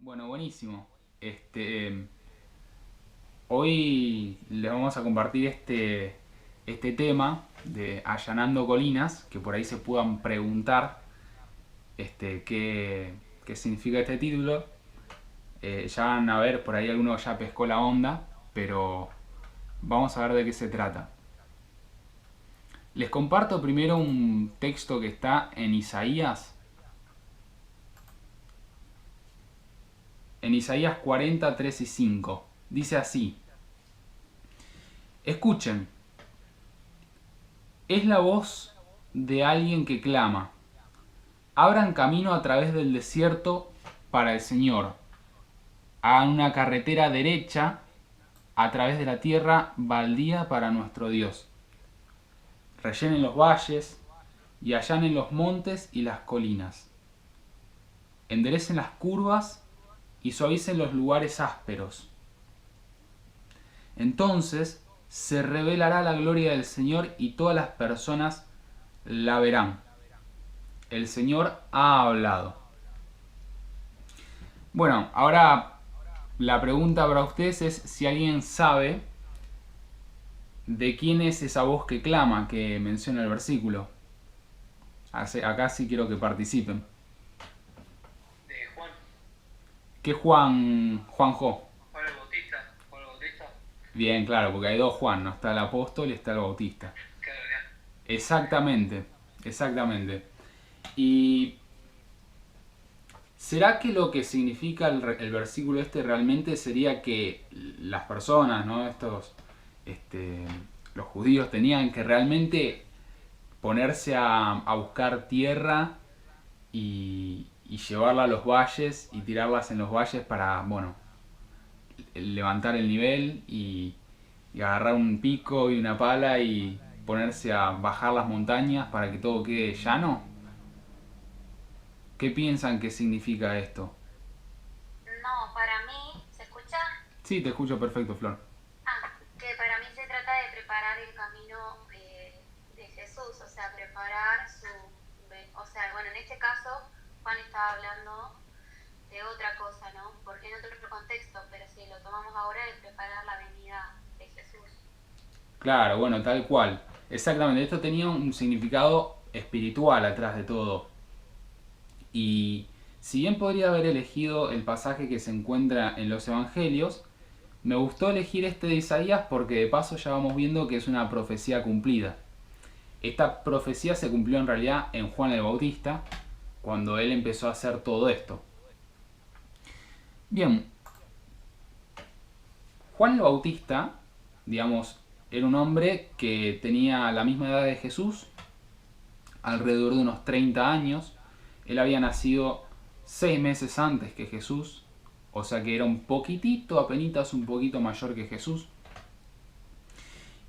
Bueno, buenísimo. Este, Hoy les vamos a compartir este tema de allanando colinas, que por ahí se puedan preguntar qué significa este título. Ya van a ver, por ahí alguno ya pescó la onda, pero vamos a ver de qué se trata. Les comparto primero un texto que está en Isaías 40, 3 y 5. Dice así: Escuchen, es la voz de alguien que clama. Abran camino a través del desierto para el Señor. Hagan una carretera derecha a través de la tierra baldía para nuestro Dios. Rellenen los valles y allanen los montes y las colinas. Enderecen las curvas y suavicen los lugares ásperos. Entonces se revelará la gloria del Señor y todas las personas la verán. El Señor ha hablado. Bueno, ahora la pregunta para ustedes es si alguien sabe de quién es esa voz que clama que menciona el versículo. Acá sí quiero que participen. De Juan, ¿Qué Juanjo? Juan el Bautista, Juan el Bautista, Bien, claro, porque hay dos Juan, ¿no? Está el apóstol y está el bautista. claro, ya. Exactamente, exactamente. ¿Y será que lo que significa el versículo este realmente sería que las personas, ¿no? Este, los judíos tenían que realmente ponerse a buscar tierra y llevarla a los valles y tirarlas en los valles para, bueno, levantar el nivel y agarrar un pico y una pala y ponerse a bajar las montañas para que todo quede llano? ¿Qué piensan que significa esto? No, para mí, ¿se escucha? Sí, te escucho perfecto, Flor. Que para mí se trata de preparar el camino de Jesús, o sea, preparar su... O sea, bueno, en este caso Juan estaba hablando de otra cosa, ¿no? Porque en otro contexto, pero si lo tomamos ahora, de preparar la venida de Jesús. Claro, bueno, tal cual. Exactamente, esto tenía un significado espiritual atrás de todo. Y si bien podría haber elegido el pasaje que se encuentra en los Evangelios, me gustó elegir este de Isaías porque de paso ya vamos viendo que es una profecía cumplida. Esta profecía se cumplió en realidad en Juan el Bautista, cuando él empezó a hacer todo esto. Bien, Juan el Bautista, digamos, era un hombre que tenía la misma edad de Jesús, alrededor de unos 30 años. Él había nacido 6 meses antes que Jesús, o sea que era un poquitito, apenas un poquito mayor que Jesús.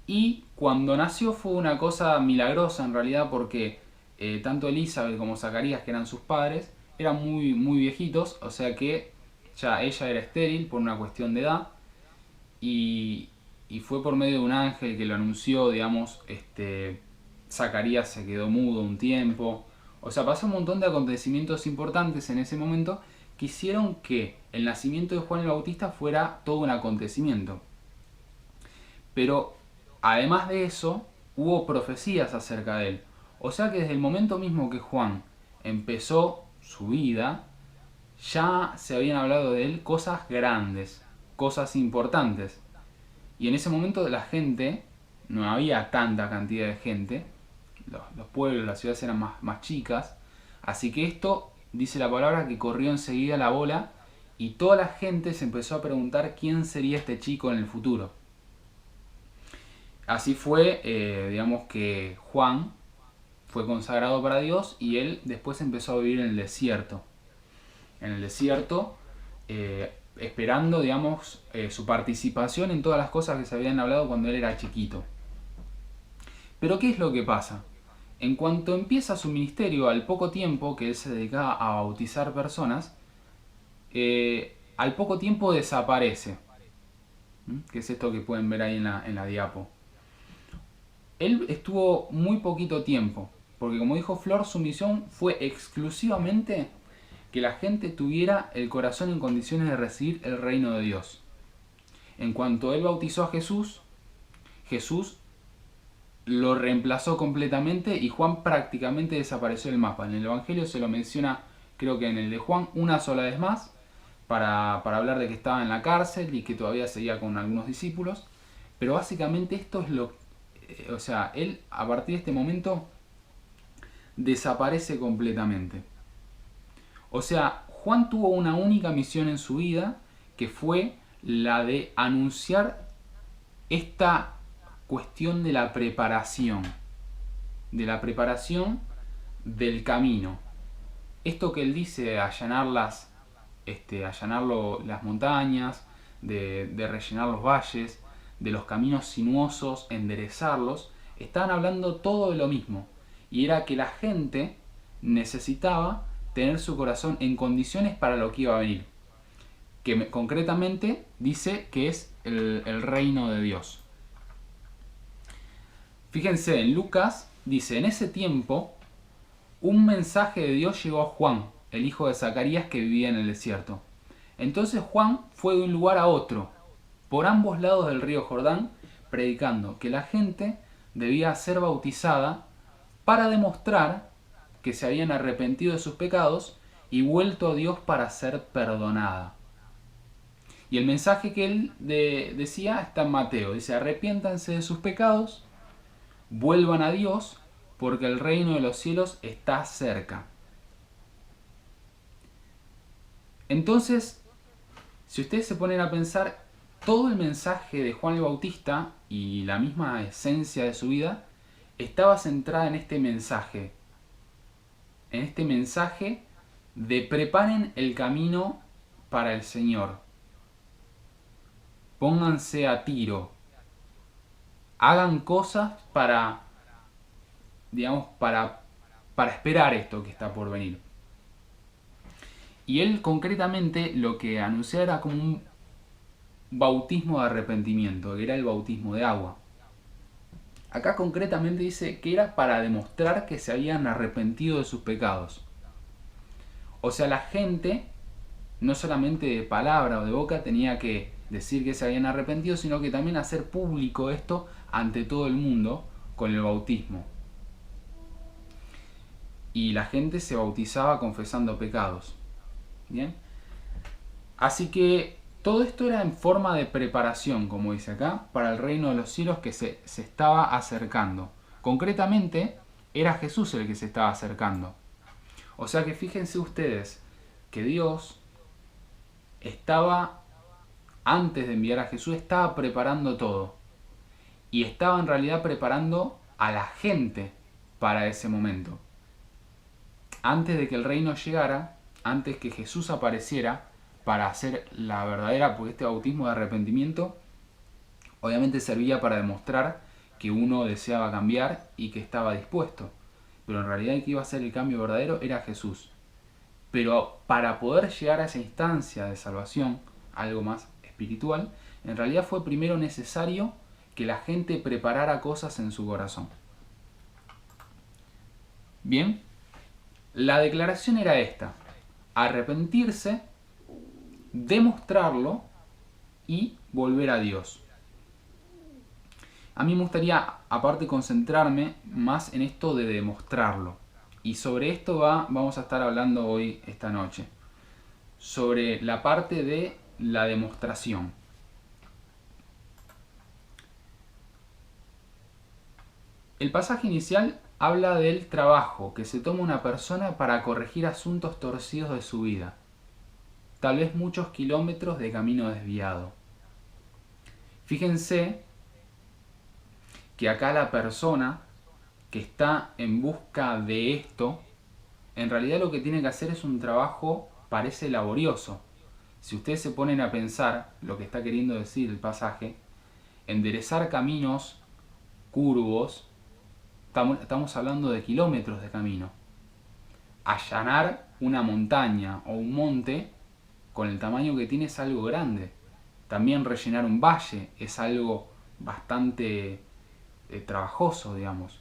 Y cuando nació fue una cosa milagrosa en realidad porque tanto Elizabeth como Zacarías, que eran sus padres, eran muy, muy viejitos, o sea que ya ella era estéril por una cuestión de edad y, y fue por medio de un ángel que lo anunció, digamos, Zacarías se quedó mudo un tiempo. O sea, pasó un montón de acontecimientos importantes en ese momento que hicieron que el nacimiento de Juan el Bautista fuera todo un acontecimiento. Pero además de eso, hubo profecías acerca de él. O sea que desde el momento mismo que Juan empezó su vida, ya se habían hablado de él cosas grandes, cosas importantes. Y en ese momento la gente, no había tanta cantidad de gente, los pueblos, las ciudades eran más chicas, así que esto, dice la palabra, que corrió enseguida la bola y toda la gente se empezó a preguntar quién sería este chico en el futuro. Así fue, digamos que Juan fue consagrado para Dios y él después empezó a vivir en el desierto. En el desierto, esperando, digamos, su participación en todas las cosas que se habían hablado cuando él era chiquito. Pero ¿qué es lo que pasa? En cuanto empieza su ministerio, al poco tiempo que él se dedicaba a bautizar personas, al poco tiempo desaparece. ¿Qué es esto que pueden ver ahí en la diapo? Él estuvo muy poquito tiempo, porque como dijo Flor, su misión fue exclusivamente que la gente tuviera el corazón en condiciones de recibir el reino de Dios. En cuanto él bautizó a Jesús, Jesús lo reemplazó completamente y Juan prácticamente desapareció del mapa. En el Evangelio se lo menciona, creo que en el de Juan, una sola vez más, para hablar de que estaba en la cárcel y que todavía seguía con algunos discípulos. Pero básicamente esto es lo... O sea, él a partir de este momento desaparece completamente. O sea, Juan tuvo una única misión en su vida, que fue la de anunciar esta cuestión de la preparación del camino. Esto que él dice, allanar las montañas, de rellenar los valles, de los caminos sinuosos, enderezarlos, estaban hablando todo de lo mismo. Y era que la gente necesitaba tener su corazón en condiciones para lo que iba a venir. Que concretamente dice que es el reino de Dios. Fíjense, en Lucas dice, en ese tiempo, un mensaje de Dios llegó a Juan, el hijo de Zacarías que vivía en el desierto. Entonces Juan fue de un lugar a otro, por ambos lados del río Jordán, predicando que la gente debía ser bautizada para demostrar que se habían arrepentido de sus pecados y vuelto a Dios para ser perdonada. Y el mensaje que él decía está en Mateo. Dice, arrepiéntanse de sus pecados, vuelvan a Dios, porque el reino de los cielos está cerca. Entonces, si ustedes se ponen a pensar, todo el mensaje de Juan el Bautista y la misma esencia de su vida estaba centrada en este mensaje. En este mensaje de preparen el camino para el Señor. Pónganse a tiro. Hagan cosas para esperar esto que está por venir. Y él concretamente lo que anunciaba era como un bautismo de arrepentimiento, que era el bautismo de agua. Acá concretamente dice que era para demostrar que se habían arrepentido de sus pecados. O sea, la gente, no solamente de palabra o de boca, tenía que decir que se habían arrepentido, sino que también hacer público esto ante todo el mundo con el bautismo. Y la gente se bautizaba confesando pecados. ¿Bien? Así que todo esto era en forma de preparación, como dice acá, para el reino de los cielos que se estaba acercando. Concretamente, era Jesús el que se estaba acercando. O sea que fíjense ustedes que Dios estaba, antes de enviar a Jesús, estaba preparando todo. Y estaba en realidad preparando a la gente para ese momento. Antes de que el reino llegara, antes que Jesús apareciera para hacer la verdadera, porque este bautismo de arrepentimiento obviamente servía para demostrar que uno deseaba cambiar y que estaba dispuesto. Pero en realidad el que iba a hacer el cambio verdadero era Jesús. Pero para poder llegar a esa instancia de salvación, algo más espiritual, en realidad fue primero necesario que la gente preparara cosas en su corazón. Bien, la declaración era esta: arrepentirse, demostrarlo y volver a Dios. A mí me gustaría, aparte, concentrarme más en esto de demostrarlo. Y sobre esto vamos a estar hablando hoy, esta noche. Sobre la parte de la demostración. El pasaje inicial habla del trabajo que se toma una persona para corregir asuntos torcidos de su vida. Tal vez muchos kilómetros de camino desviado. Fíjense que acá la persona que está en busca de esto, en realidad lo que tiene que hacer es un trabajo, parece laborioso. Si ustedes se ponen a pensar lo que está queriendo decir el pasaje, enderezar caminos curvos, estamos hablando de kilómetros de camino. Allanar una montaña o un monte, con el tamaño que tiene, es algo grande. También rellenar un valle es algo bastante trabajoso, digamos.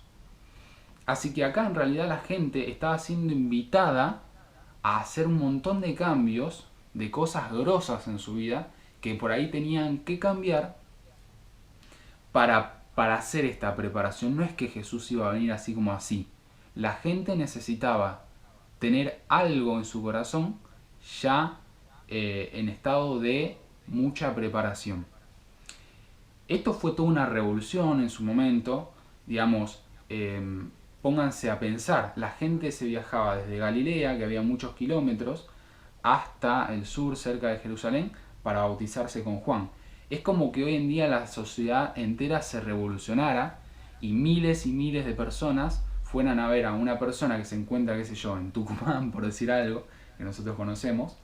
Así que acá en realidad la gente estaba siendo invitada a hacer un montón de cambios, de cosas grosas en su vida, que por ahí tenían que cambiar para hacer esta preparación. No es que Jesús iba a venir así como así. La gente necesitaba tener algo en su corazón ya en estado de mucha preparación. Esto fue toda una revolución en su momento, digamos, pónganse a pensar, la gente se viajaba desde Galilea, que había muchos kilómetros, hasta el sur, cerca de Jerusalén, para bautizarse con Juan. Es como que hoy en día la sociedad entera se revolucionara y miles de personas fueran a ver a una persona que se encuentra, qué sé yo, en Tucumán, por decir algo, que nosotros conocemos,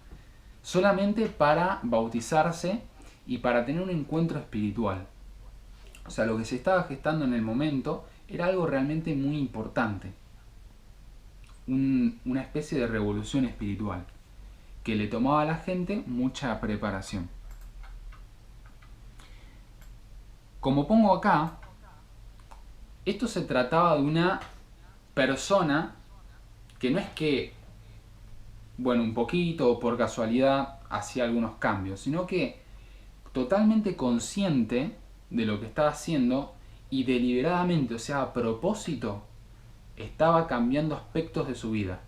solamente para bautizarse y para tener un encuentro espiritual. O sea, lo que se estaba gestando en el momento era algo realmente muy importante. Una especie de revolución espiritual que le tomaba a la gente mucha preparación. Como pongo acá, esto se trataba de una persona que no es que, bueno, un poquito o por casualidad hacía algunos cambios, sino que totalmente consciente de lo que estaba haciendo y deliberadamente, o sea, a propósito, estaba cambiando aspectos de su vida.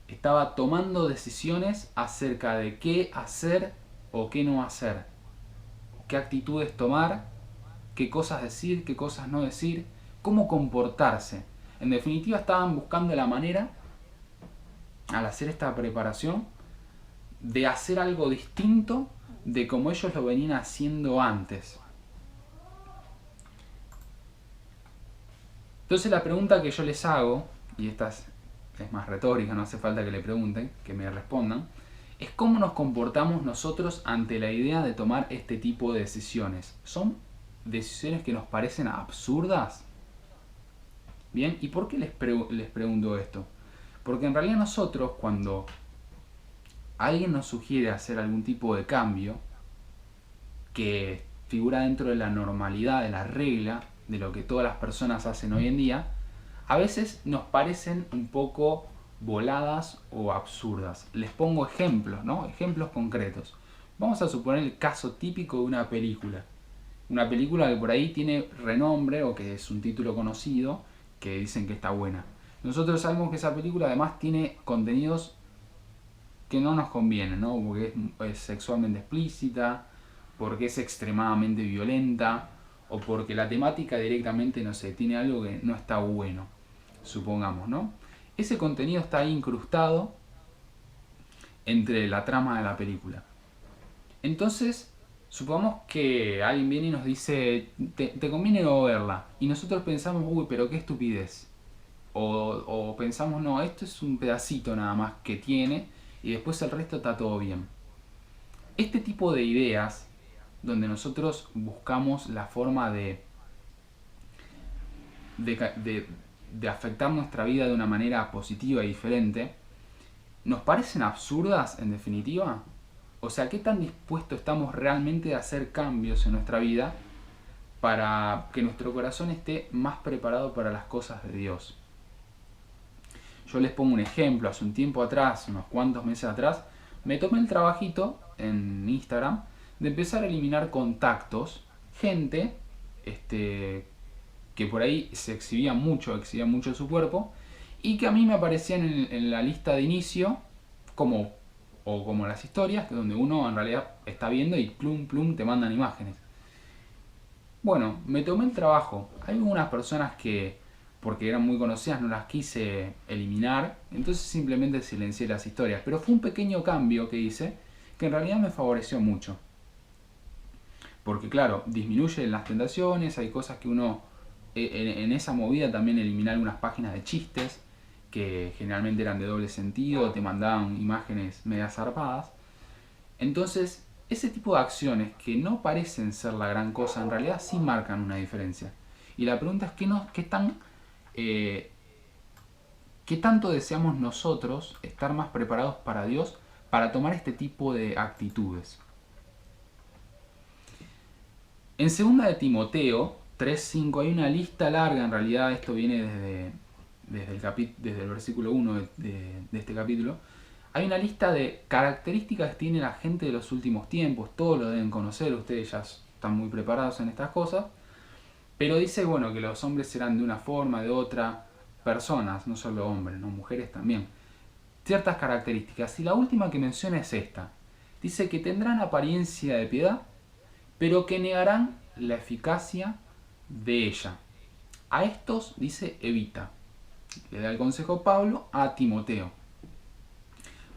Estaba tomando decisiones acerca de qué hacer o qué no hacer, qué actitudes tomar, qué cosas decir, qué cosas no decir, cómo comportarse. En definitiva, estaban buscando la manera, al hacer esta preparación, de hacer algo distinto de como ellos lo venían haciendo antes. Entonces la pregunta que yo les hago, y esta es más retórica, no hace falta que le pregunten, que me respondan, es cómo nos comportamos nosotros ante la idea de tomar este tipo de decisiones. ¿Son decisiones que nos parecen absurdas? Bien, ¿y por qué les pregunto esto? Porque en realidad nosotros, cuando alguien nos sugiere hacer algún tipo de cambio que figura dentro de la normalidad, de la regla, de lo que todas las personas hacen hoy en día, a veces nos parecen un poco voladas o absurdas. Les pongo ejemplos, ¿no? Ejemplos concretos. Vamos a suponer el caso típico de una película. Una película que por ahí tiene renombre o que es un título conocido, que dicen que está buena. Nosotros sabemos que esa película además tiene contenidos que no nos convienen, ¿no? Porque es sexualmente explícita, porque es extremadamente violenta, o porque la temática directamente, no sé, tiene algo que no está bueno, supongamos, ¿no? Ese contenido está ahí incrustado entre la trama de la película. Entonces, supongamos que alguien viene y nos dice, te conviene no verla, y nosotros pensamos, uy, pero qué estupidez. O pensamos, no, esto es un pedacito nada más que tiene, y después el resto está todo bien. Este tipo de ideas, donde nosotros buscamos la forma de afectar nuestra vida de una manera positiva y diferente, ¿nos parecen absurdas en definitiva? O sea, ¿qué tan dispuestos estamos realmente a hacer cambios en nuestra vida para que nuestro corazón esté más preparado para las cosas de Dios? Yo les pongo un ejemplo. Hace un tiempo atrás, unos cuantos meses atrás, me tomé el trabajito en Instagram de empezar a eliminar contactos, gente que por ahí se exhibía mucho su cuerpo y que a mí me aparecían en la lista de inicio como las historias, que donde uno en realidad está viendo y plum plum te mandan imágenes. Bueno, me tomé el trabajo. Hay algunas personas que, porque eran muy conocidas, no las quise eliminar, entonces simplemente silencié las historias. Pero fue un pequeño cambio que hice que en realidad me favoreció mucho. Porque claro, disminuyen las tentaciones, hay cosas que uno, en esa movida también eliminé algunas páginas de chistes, que generalmente eran de doble sentido, te mandaban imágenes medio zarpadas. Entonces, ese tipo de acciones que no parecen ser la gran cosa, en realidad sí marcan una diferencia. Y la pregunta es ¿qué tanto deseamos nosotros estar más preparados para Dios para tomar este tipo de actitudes? En 2 de Timoteo 3:5 hay una lista larga, en realidad esto viene desde el versículo 1 de este capítulo, hay una lista de características que tiene la gente de los últimos tiempos. Todos lo deben conocer, ustedes ya están muy preparados en estas cosas. Pero dice, bueno, que los hombres serán de una forma, de otra, personas, no solo hombres, ¿no? Mujeres también. Ciertas características. Y la última que menciona es esta. Dice que tendrán apariencia de piedad, pero que negarán la eficacia de ella. A estos, dice, evita. Le da el consejo Pablo a Timoteo.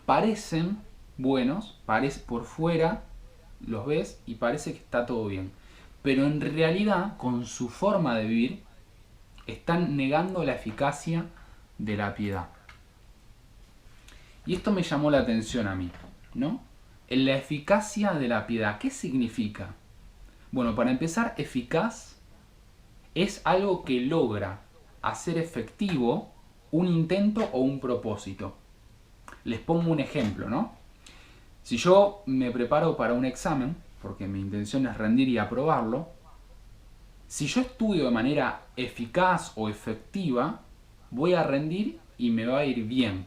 Parecen buenos, por fuera los ves y parece que está todo bien. Pero en realidad, con su forma de vivir, están negando la eficacia de la piedad. Y esto me llamó la atención a mí, ¿no? En la eficacia de la piedad, ¿qué significa? Bueno, para empezar, eficaz es algo que logra hacer efectivo un intento o un propósito. Les pongo un ejemplo, ¿no? Si yo me preparo para un examen, porque mi intención es rendir y aprobarlo, si yo estudio de manera eficaz o efectiva, voy a rendir y me va a ir bien.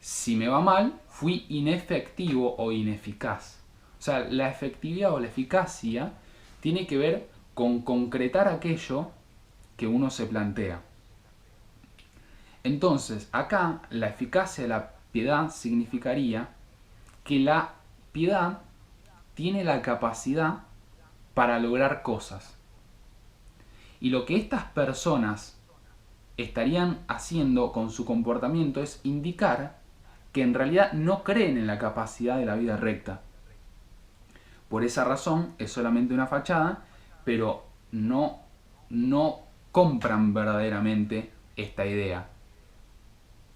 Si me va mal, fui inefectivo o ineficaz. O sea, la efectividad o la eficacia tiene que ver con concretar aquello que uno se plantea. Entonces, acá la eficacia de la piedad significaría que la piedad tiene la capacidad para lograr cosas. Y lo que estas personas estarían haciendo con su comportamiento es indicar que en realidad no creen en la capacidad de la vida recta. Por esa razón es solamente una fachada, pero no compran verdaderamente esta idea.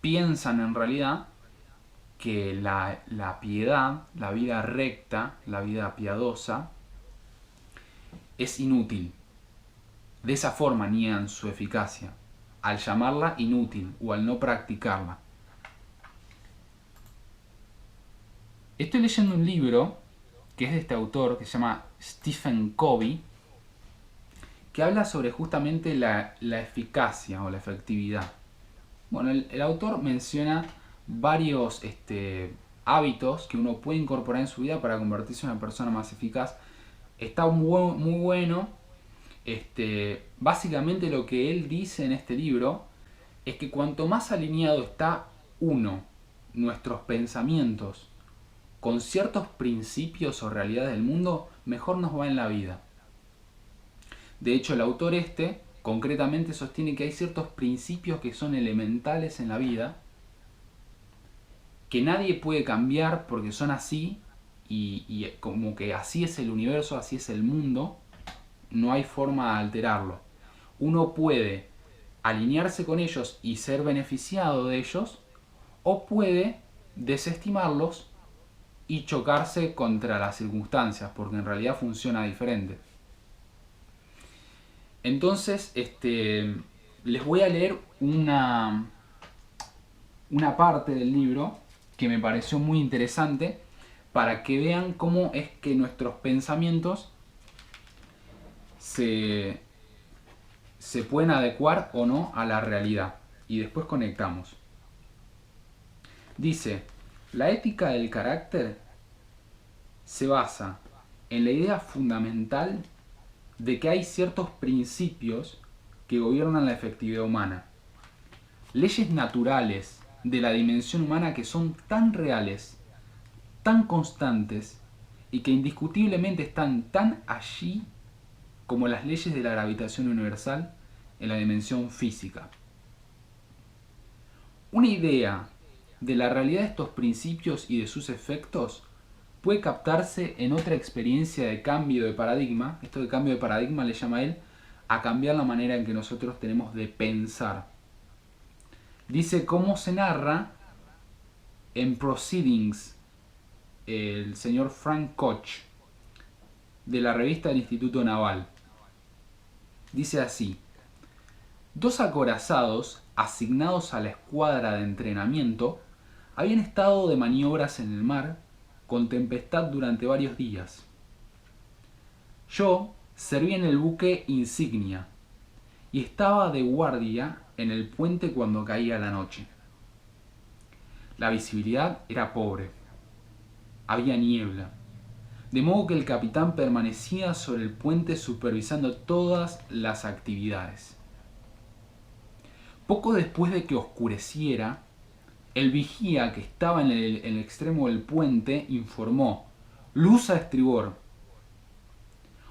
Piensan en realidad que la piedad, la vida recta, la vida piadosa, es inútil. De esa forma niegan su eficacia, al llamarla inútil o al no practicarla. Estoy leyendo un libro que es de este autor que se llama Stephen Covey, que habla sobre justamente la eficacia o la efectividad. Bueno, el autor menciona varios hábitos que uno puede incorporar en su vida para convertirse en una persona más eficaz. Está muy bueno. Básicamente lo que él dice en este libro es que cuanto más alineado está nuestros pensamientos, con ciertos principios o realidades del mundo, mejor nos va en la vida. De hecho, el autor concretamente sostiene que hay ciertos principios que son elementales en la vida, que nadie puede cambiar porque son así, y como que así es el universo, así es el mundo, no hay forma de alterarlo. Uno puede alinearse con ellos y ser beneficiado de ellos, o puede desestimarlos y chocarse contra las circunstancias, porque en realidad funciona diferente. Entonces, les voy a leer una parte del libro que me pareció muy interesante para que vean cómo es que nuestros pensamientos se pueden adecuar o no a la realidad. Y después conectamos. Dice: la ética del carácter se basa en la idea fundamental de que hay ciertos principios que gobiernan la efectividad humana. Leyes naturales de la dimensión humana que son tan reales, tan constantes y que indiscutiblemente están tan allí como las leyes de la gravitación universal en la dimensión física. Una idea de la realidad de estos principios y de sus efectos puede captarse en otra experiencia de cambio de paradigma. Esto de cambio de paradigma le llama a él a cambiar la manera en que nosotros tenemos de pensar. Dice cómo se narra en Proceedings el señor Frank Koch de la revista del Instituto Naval. Dice así: 2 acorazados asignados a la escuadra de entrenamiento habían estado de maniobras en el mar con tempestad durante varios días. Yo serví en el buque Insignia y estaba de guardia en el puente cuando caía la noche. La visibilidad era pobre. Había niebla, de modo que el capitán permanecía sobre el puente supervisando todas las actividades. Poco después de que oscureciera, el vigía que estaba en el extremo del puente informó: «Luz a estribor».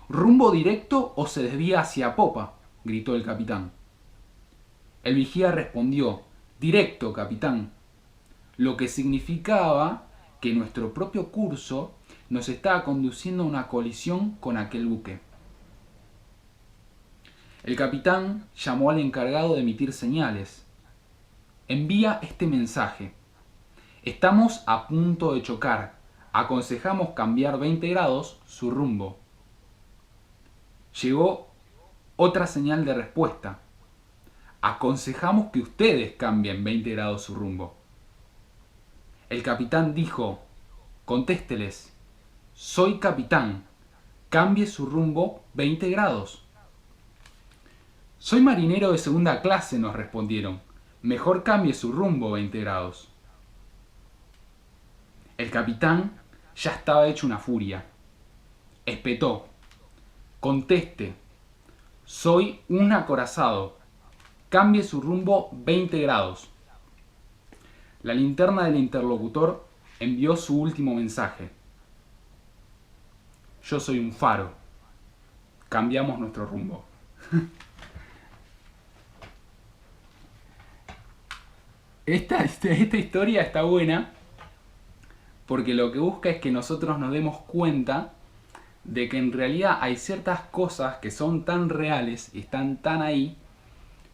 «¿Rumbo directo o se desvía hacia popa?», gritó el capitán. El vigía respondió: «Directo, capitán», lo que significaba que nuestro propio curso nos estaba conduciendo a una colisión con aquel buque. El capitán llamó al encargado de emitir señales. «Envía este mensaje. Estamos a punto de chocar. Aconsejamos cambiar 20 grados su rumbo». Llegó otra señal de respuesta. «Aconsejamos que ustedes cambien 20 grados su rumbo». El capitán dijo: «Contésteles. Soy capitán. Cambie su rumbo 20 grados». «Soy marinero de segunda clase», nos respondieron. «Mejor cambie su rumbo 20 grados». El capitán ya estaba hecho una furia. Espetó: «Conteste. Soy un acorazado. Cambie su rumbo 20 grados». La linterna del interlocutor envió su último mensaje: «Yo soy un faro. Cambiamos nuestro rumbo». Esta historia está buena porque lo que busca es que nosotros nos demos cuenta de que en realidad hay ciertas cosas que son tan reales y están tan ahí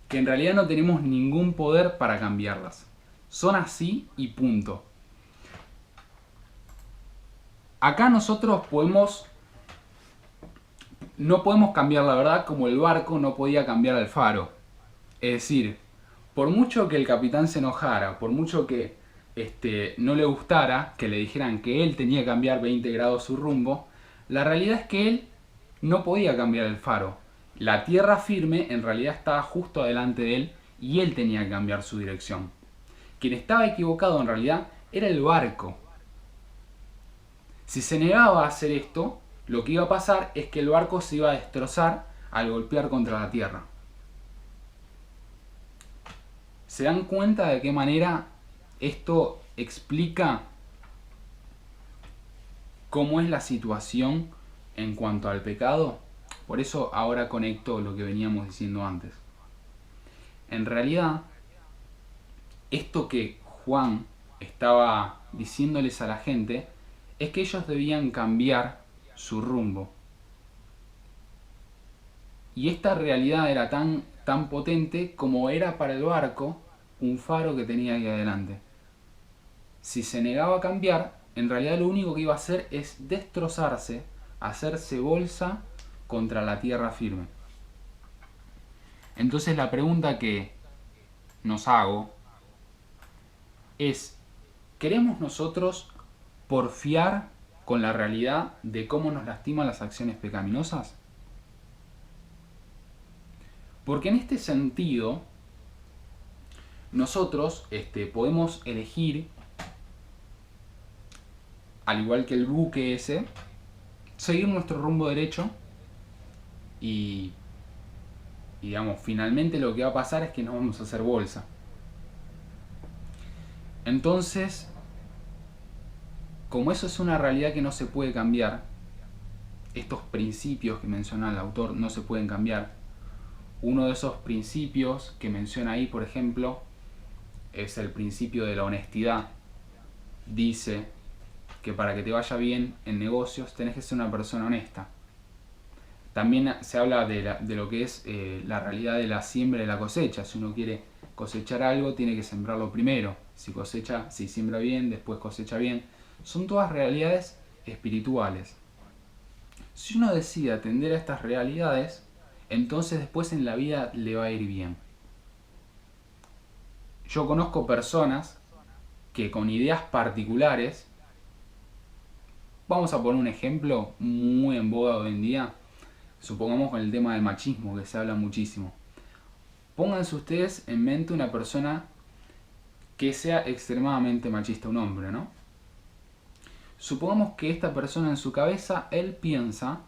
que en realidad no tenemos ningún poder para cambiarlas. Son así y punto. Acá nosotros no podemos cambiar la verdad, como el barco no podía cambiar al faro. Es decir, por mucho que el capitán se enojara, por mucho que no le gustara que le dijeran que él tenía que cambiar 20 grados su rumbo, la realidad es que él no podía cambiar el faro. La tierra firme en realidad estaba justo adelante de él y él tenía que cambiar su dirección. Quien estaba equivocado en realidad era el barco. Si se negaba a hacer esto, lo que iba a pasar es que el barco se iba a destrozar al golpear contra la tierra. ¿Se dan cuenta de qué manera esto explica cómo es la situación en cuanto al pecado? Por eso ahora conecto lo que veníamos diciendo antes. En realidad, esto que Juan estaba diciéndoles a la gente es que ellos debían cambiar su rumbo. Y esta realidad era tan potente como era para el barco un faro que tenía ahí adelante. Si se negaba a cambiar, en realidad lo único que iba a hacer es destrozarse, hacerse bolsa contra la tierra firme. Entonces la pregunta que nos hago es: ¿queremos nosotros porfiar con la realidad de cómo nos lastiman las acciones pecaminosas? Porque en este sentido, nosotros podemos elegir, al igual que el buque ese, seguir nuestro rumbo derecho y digamos, finalmente lo que va a pasar es que nos vamos a hacer bolsa. Entonces, como eso es una realidad que no se puede cambiar, estos principios que menciona el autor no se pueden cambiar. Uno de esos principios que menciona ahí, por ejemplo, es el principio de la honestidad. Dice que para que te vaya bien en negocios tenés que ser una persona honesta. También se habla de lo que es la realidad de la siembra y la cosecha. Si uno quiere cosechar algo, tiene que sembrarlo primero. Si siembra bien, después cosecha bien. Son todas realidades espirituales. Si uno decide atender a estas realidades, entonces después en la vida le va a ir bien. Yo conozco personas que con ideas particulares, vamos a poner un ejemplo muy en boga hoy en día, supongamos con el tema del machismo, que se habla muchísimo. pónganse ustedes en mente una persona que sea extremadamente machista, un hombre, ¿no? Supongamos que esta persona en su cabeza, él piensa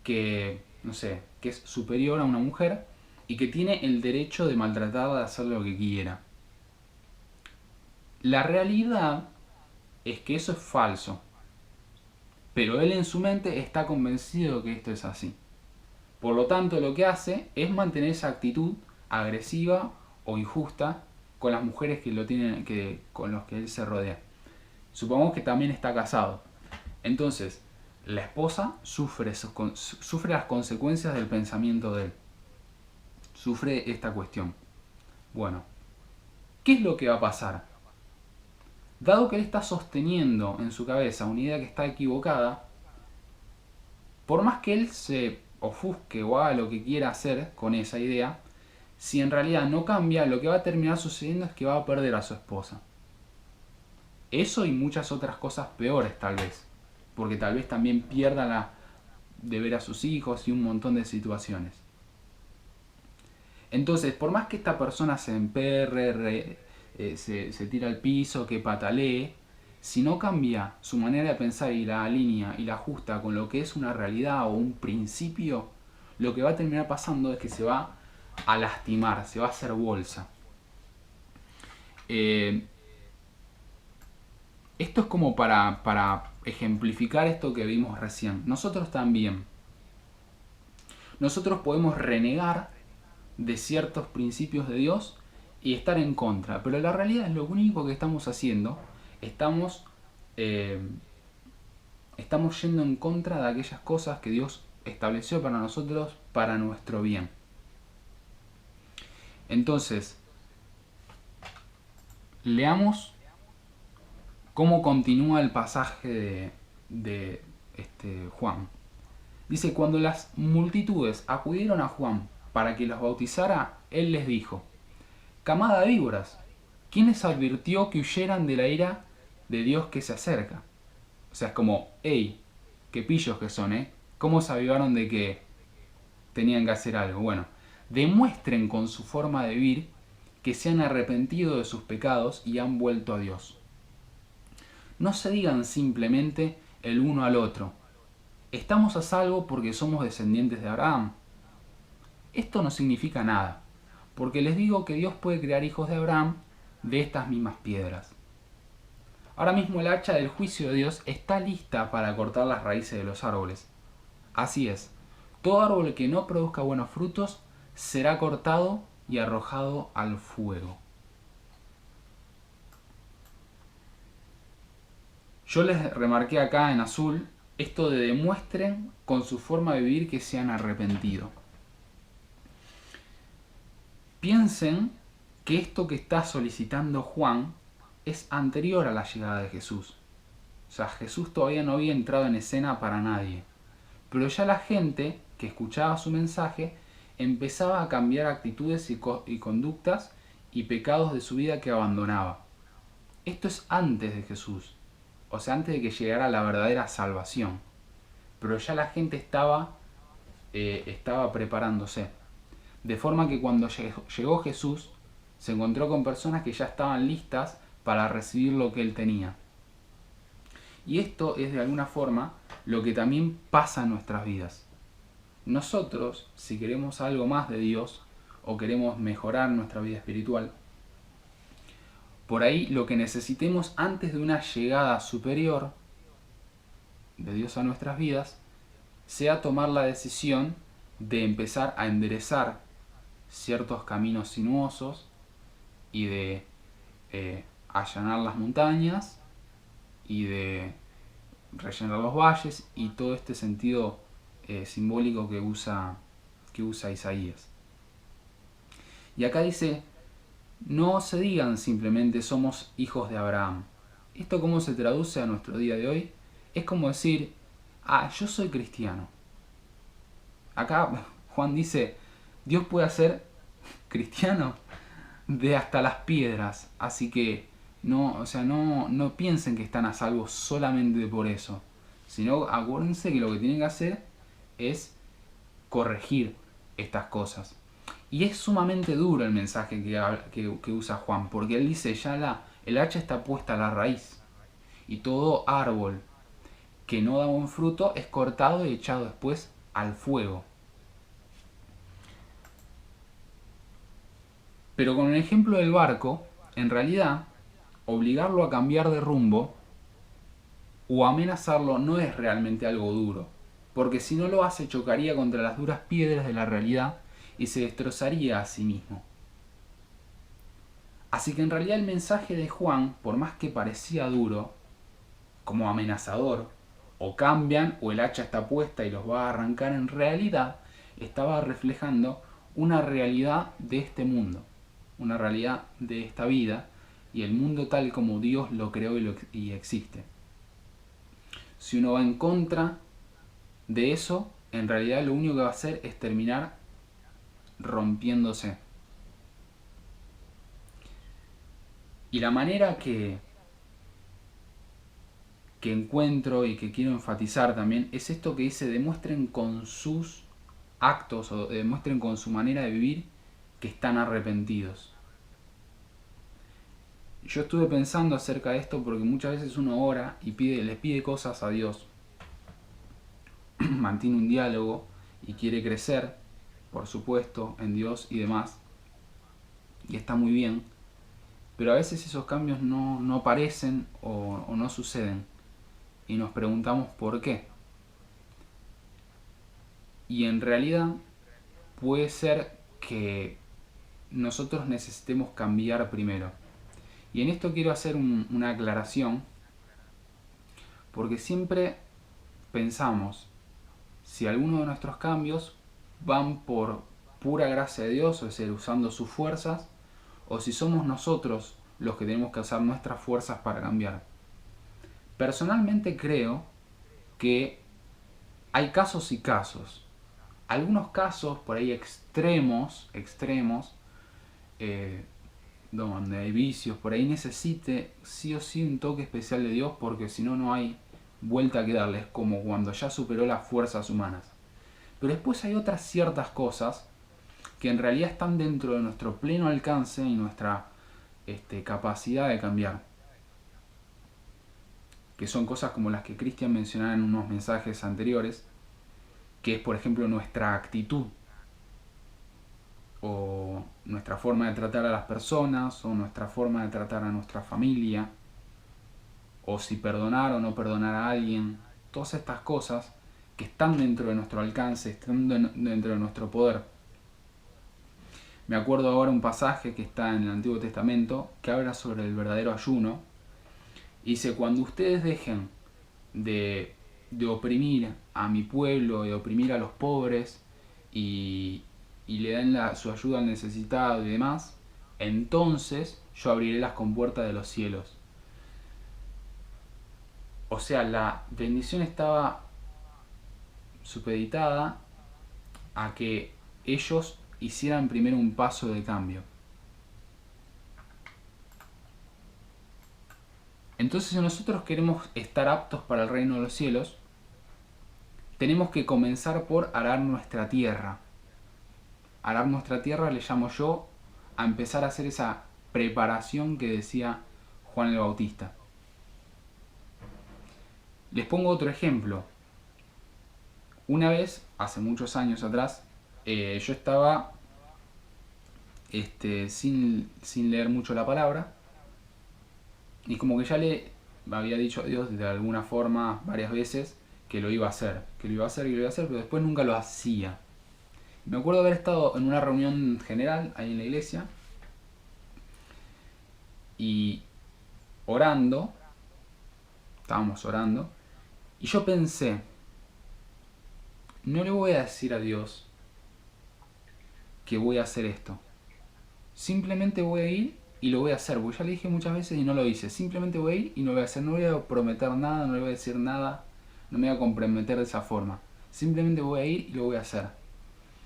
que, no sé, que es superior a una mujer y que tiene el derecho de maltratarla, de hacer lo que quiera. La realidad es que eso es falso, pero él en su mente está convencido de que esto es así. Por lo tanto, lo que hace es mantener esa actitud agresiva o injusta con las mujeres con los que él se rodea. Supongamos que también está casado. Entonces, la esposa sufre las consecuencias del pensamiento de él. Sufre esta cuestión. Bueno, ¿qué es lo que va a pasar? Dado que él está sosteniendo en su cabeza una idea que está equivocada, por más que él se ofusque o haga lo que quiera hacer con esa idea, si en realidad no cambia, lo que va a terminar sucediendo es que va a perder a su esposa. Eso y muchas otras cosas peores tal vez, porque tal vez también pierda la de ver a sus hijos y un montón de situaciones. Entonces, por más que esta persona se emperre, se tira al piso, que patalee, si no cambia su manera de pensar y la alinea y la ajusta con lo que es una realidad o un principio, lo que va a terminar pasando es que se va a lastimar, se va a hacer bolsa. Esto es como para ejemplificar esto que vimos recién. Nosotros también. Nosotros podemos renegar de ciertos principios de Dios y estar en contra. Pero la realidad es lo único que estamos haciendo. Estamos yendo en contra de aquellas cosas que Dios estableció para nosotros para nuestro bien. Entonces, leamos cómo continúa el pasaje de Juan. Dice, cuando las multitudes acudieron a Juan para que los bautizara, él les dijo, camada de víboras, ¿quién les advirtió que huyeran de la ira de Dios que se acerca? O sea, es como, hey, qué pillos que son, ¿cómo se avivaron de que tenían que hacer algo? Bueno, demuestren con su forma de vivir que se han arrepentido de sus pecados y han vuelto a Dios. No se digan simplemente el uno al otro, estamos a salvo porque somos descendientes de Abraham. Esto no significa nada, porque les digo que Dios puede crear hijos de Abraham de estas mismas piedras. Ahora mismo el hacha del juicio de Dios está lista para cortar las raíces de los árboles. Así es, todo árbol que no produzca buenos frutos será cortado y arrojado al fuego. Yo les remarqué acá en azul esto de demuestren con su forma de vivir que se han arrepentido. Piensen que esto que está solicitando Juan es anterior a la llegada de Jesús. O sea, Jesús todavía no había entrado en escena para nadie. Pero ya la gente que escuchaba su mensaje empezaba a cambiar actitudes y conductas y pecados de su vida que abandonaba. Esto es antes de Jesús. O sea, antes de que llegara la verdadera salvación. Pero ya la gente estaba preparándose. De forma que cuando llegó Jesús, se encontró con personas que ya estaban listas para recibir lo que él tenía. Y esto es de alguna forma lo que también pasa en nuestras vidas. Nosotros, si queremos algo más de Dios o queremos mejorar nuestra vida espiritual, por ahí lo que necesitemos antes de una llegada superior de Dios a nuestras vidas, sea tomar la decisión de empezar a enderezar ciertos caminos sinuosos y de allanar las montañas y de rellenar los valles y todo este sentido simbólico que usa Isaías. Y acá dice, no se digan simplemente somos hijos de Abraham. ¿Esto cómo se traduce a nuestro día de hoy? Es como decir, yo soy cristiano. Acá Juan dice, Dios puede hacer cristiano de hasta las piedras. Así que no piensen que están a salvo solamente por eso. Sino acuérdense que lo que tienen que hacer es corregir estas cosas. Y es sumamente duro el mensaje que usa Juan, porque él dice, el hacha está puesta a la raíz, y todo árbol que no da buen fruto es cortado y echado después al fuego. Pero con el ejemplo del barco, en realidad, obligarlo a cambiar de rumbo o amenazarlo no es realmente algo duro, porque si no lo hace chocaría contra las duras piedras de la realidad y se destrozaría a sí mismo. Así que en realidad el mensaje de Juan, por más que parecía duro, como amenazador, o cambian o el hacha está puesta y los va a arrancar, en realidad estaba reflejando una realidad de este mundo, una realidad de esta vida y el mundo tal como Dios lo creó y existe. Si uno va en contra de eso, en realidad lo único que va a hacer es terminar rompiéndose. Y la manera que encuentro y que quiero enfatizar también es esto que dice: demuestren con sus actos o demuestren con su manera de vivir que están arrepentidos. Yo estuve pensando acerca de esto porque muchas veces uno ora y les pide cosas a Dios, mantiene un diálogo y quiere crecer, por supuesto, en Dios y demás, y está muy bien, pero a veces esos cambios no aparecen o no suceden. Y nos preguntamos por qué. Y en realidad puede ser que nosotros necesitemos cambiar primero. Y en esto quiero hacer una aclaración, porque siempre pensamos si alguno de nuestros cambios van por pura gracia de Dios, o sea, usando sus fuerzas, o si somos nosotros los que tenemos que usar nuestras fuerzas para cambiar. Personalmente creo que hay casos y casos. Algunos casos por ahí extremos, donde hay vicios, por ahí necesite sí o sí un toque especial de Dios, porque si no, no hay vuelta que darles, como cuando ya superó las fuerzas humanas. Pero después hay otras ciertas cosas que en realidad están dentro de nuestro pleno alcance y nuestra capacidad de cambiar, que son cosas como las que Cristian mencionaba en unos mensajes anteriores, que es por ejemplo nuestra actitud, o nuestra forma de tratar a las personas, o nuestra forma de tratar a nuestra familia, o si perdonar o no perdonar a alguien. Todas estas cosas que están dentro de nuestro alcance, están dentro de nuestro poder. Me acuerdo ahora un pasaje que está en el Antiguo Testamento que habla sobre el verdadero ayuno. Y dice: cuando ustedes dejen de oprimir a mi pueblo, de oprimir a los pobres, y le den su ayuda al necesitado y demás, entonces yo abriré las compuertas de los cielos. O sea, la bendición estaba supeditada a que ellos hicieran primero un paso de cambio. Entonces, si nosotros queremos estar aptos para el reino de los cielos, tenemos que comenzar por arar nuestra tierra. Arar nuestra tierra le llamo yo a empezar a hacer esa preparación que decía Juan el Bautista. Les pongo otro ejemplo. Una vez, hace muchos años atrás, yo estaba sin leer mucho la palabra, y como que ya le había dicho a Dios de alguna forma varias veces que lo iba a hacer, pero después nunca lo hacía. Me acuerdo haber estado en una reunión general ahí en la iglesia y estábamos orando, y yo pensé: no le voy a decir a Dios que voy a hacer esto. Simplemente voy a ir y lo voy a hacer, porque ya le dije muchas veces y no lo hice. Simplemente voy a ir y no lo voy a hacer. No voy a prometer nada, no le voy a decir nada, no me voy a comprometer de esa forma. Simplemente voy a ir y lo voy a hacer.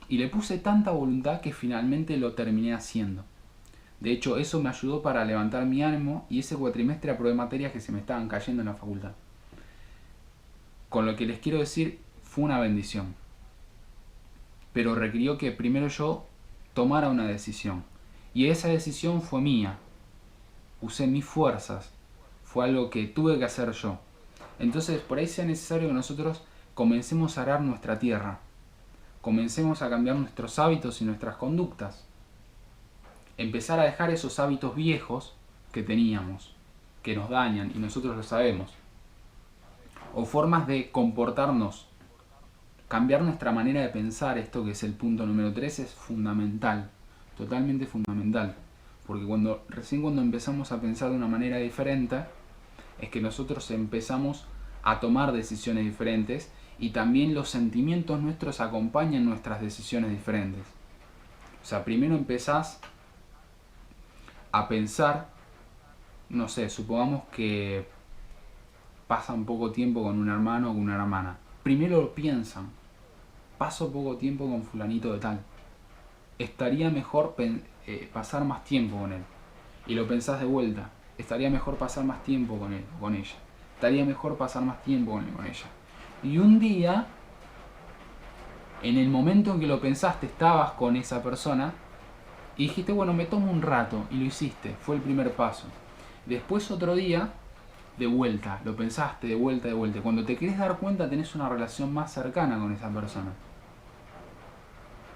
Y le puse tanta voluntad que finalmente lo terminé haciendo. De hecho, eso me ayudó para levantar mi ánimo, y ese cuatrimestre aprobé materias que se me estaban cayendo en la facultad. Con lo que les quiero decir, fue una bendición. Pero requirió que primero yo tomara una decisión. Y esa decisión fue mía. Usé mis fuerzas. Fue algo que tuve que hacer yo. Entonces, por ahí sea necesario que nosotros comencemos a arar nuestra tierra. Comencemos a cambiar nuestros hábitos y nuestras conductas. Empezar a dejar esos hábitos viejos que teníamos, que nos dañan y nosotros lo sabemos. O formas de comportarnos. Cambiar nuestra manera de pensar, esto que es el punto número 3, es fundamental. Totalmente fundamental. Porque recién cuando empezamos a pensar de una manera diferente, es que nosotros empezamos a tomar decisiones diferentes y también los sentimientos nuestros acompañan nuestras decisiones diferentes. O sea, primero empezás a pensar, no sé, supongamos que pasa un poco tiempo con un hermano o con una hermana. Primero lo piensan, paso poco tiempo con fulanito de tal. Estaría mejor pasar más tiempo con él. Y lo pensás de vuelta. Estaría mejor pasar más tiempo con él o con ella. Estaría mejor pasar más tiempo con él o con ella. Y un día, en el momento en que lo pensaste, estabas con esa persona y dijiste, bueno, me tomo un rato, y lo hiciste, fue el primer paso. Después otro día, de vuelta, lo pensaste, de vuelta, de vuelta. Cuando te querés dar cuenta tenés una relación más cercana con esa persona.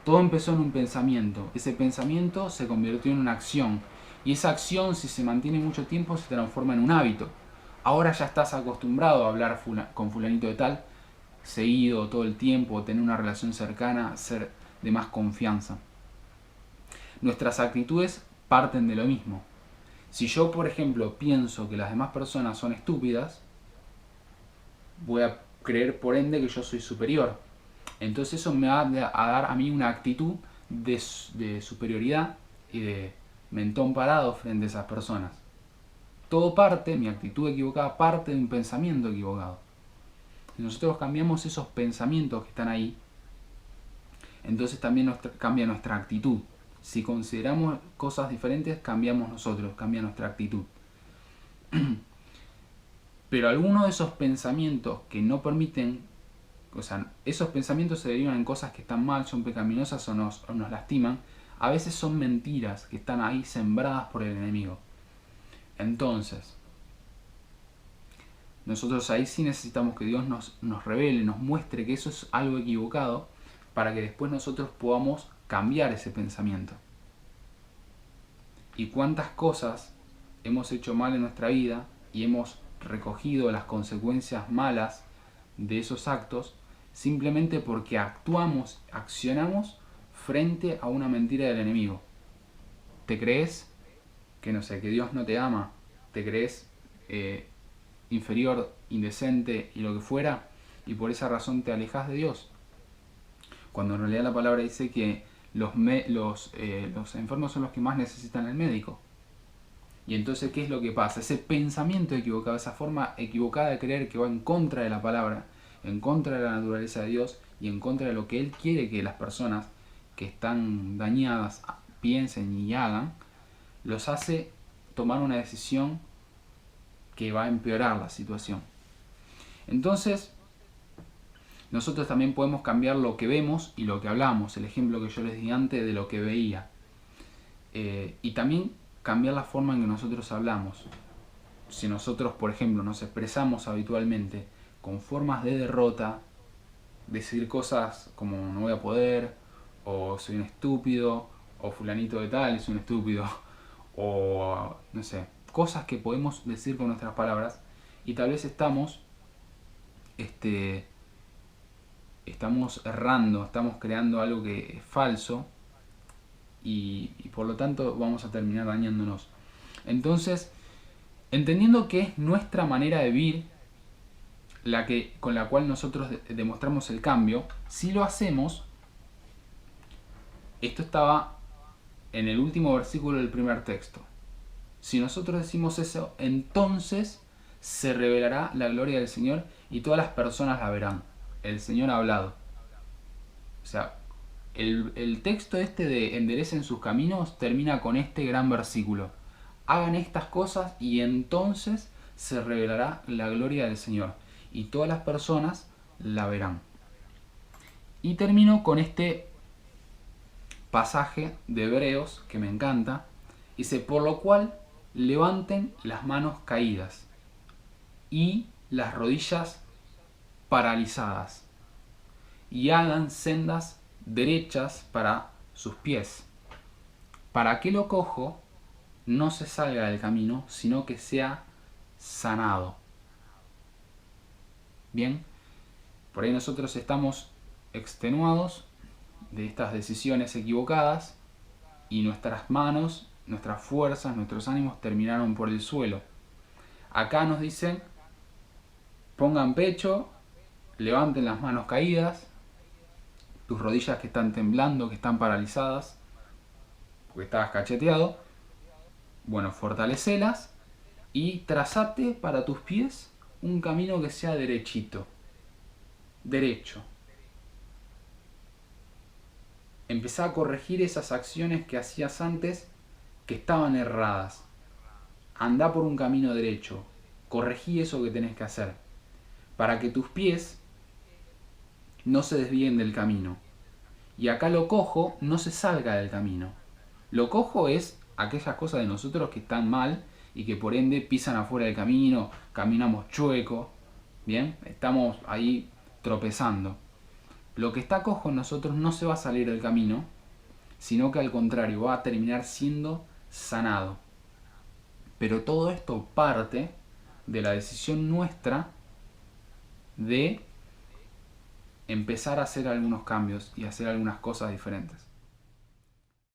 Todo empezó en un pensamiento, ese pensamiento se convirtió en una acción, y esa acción, si se mantiene mucho tiempo, se transforma en un hábito. Ahora ya estás acostumbrado a hablar con fulanito de tal, seguido, todo el tiempo, tener una relación cercana, ser de más confianza. Nuestras actitudes parten de lo mismo. Si yo, por ejemplo, pienso que las demás personas son estúpidas, voy a creer por ende que yo soy superior. Entonces eso me va a dar a mí una actitud de superioridad y de mentón parado frente a esas personas. Todo parte, mi actitud equivocada, parte de un pensamiento equivocado. Si nosotros cambiamos esos pensamientos que están ahí, entonces también cambia nuestra actitud. Si consideramos cosas diferentes, cambiamos nosotros, cambia nuestra actitud. Pero algunos de esos pensamientos que no permiten, o sea, esos pensamientos se derivan en cosas que están mal, son pecaminosas o nos lastiman, a veces son mentiras que están ahí sembradas por el enemigo. Entonces, nosotros ahí sí necesitamos que Dios nos revele, nos muestre que eso es algo equivocado, para que después nosotros podamos cambiar ese pensamiento. Y cuántas cosas hemos hecho mal en nuestra vida y hemos recogido las consecuencias malas de esos actos simplemente porque accionamos frente a una mentira del enemigo. ¿Te crees que no sé, que Dios no te ama? ¿Te crees inferior, indecente y lo que fuera? Y por esa razón te alejas de Dios. Cuando en realidad la palabra dice que los enfermos son los que más necesitan al médico. Y entonces, ¿qué es lo que pasa? Ese pensamiento equivocado, esa forma equivocada de creer que va en contra de la palabra, en contra de la naturaleza de Dios y en contra de lo que Él quiere que las personas que están dañadas piensen y hagan, los hace tomar una decisión que va a empeorar la situación. Entonces, nosotros también podemos cambiar lo que vemos y lo que hablamos, el ejemplo que yo les di antes de lo que veía. Y también cambiar la forma en que nosotros hablamos. Si nosotros, por ejemplo, nos expresamos habitualmente con formas de derrota, decir cosas como no voy a poder, o soy un estúpido, o fulanito de tal es un estúpido, o no sé, cosas que podemos decir con nuestras palabras, y tal vez estamos errando, estamos creando algo que es falso, y por lo tanto vamos a terminar dañándonos. Entonces, entendiendo que es nuestra manera de vivir con la cual nosotros demostramos el cambio, si lo hacemos, esto estaba en el último versículo del primer texto. Si nosotros decimos eso, entonces se revelará la gloria del Señor y todas las personas la verán. El Señor ha hablado. O sea, el texto de enderecen sus caminos termina con este gran versículo. Hagan estas cosas y entonces se revelará la gloria del Señor y todas las personas la verán. Y termino con este pasaje de Hebreos que me encanta. Dice, por lo cual levanten las manos caídas y las rodillas paralizadas y hagan sendas derechas para sus pies, para que lo cojo no se salga del camino, sino que sea sanado. Bien, por ahí nosotros estamos extenuados de estas decisiones equivocadas y nuestras manos, nuestras fuerzas, nuestros ánimos terminaron por el suelo. Acá nos dicen, pongan pecho, levanten las manos caídas, tus rodillas que están temblando, que están paralizadas, porque estabas cacheteado, bueno, fortalecelas y trazate para tus pies un camino que sea derechito, derecho. Empezá a corregir esas acciones que hacías antes que estaban erradas. Andá por un camino derecho, corregí eso que tenés que hacer, para que tus pies no se desvíen del camino. Y acá lo cojo no se salga del camino. Lo cojo es aquellas cosas de nosotros que están mal y que por ende pisan afuera del camino, caminamos chueco, ¿bien? Estamos ahí tropezando. Lo que está cojo en nosotros no se va a salir del camino, sino que al contrario va a terminar siendo sanado. Pero todo esto parte de la decisión nuestra de empezar a hacer algunos cambios y hacer algunas cosas diferentes.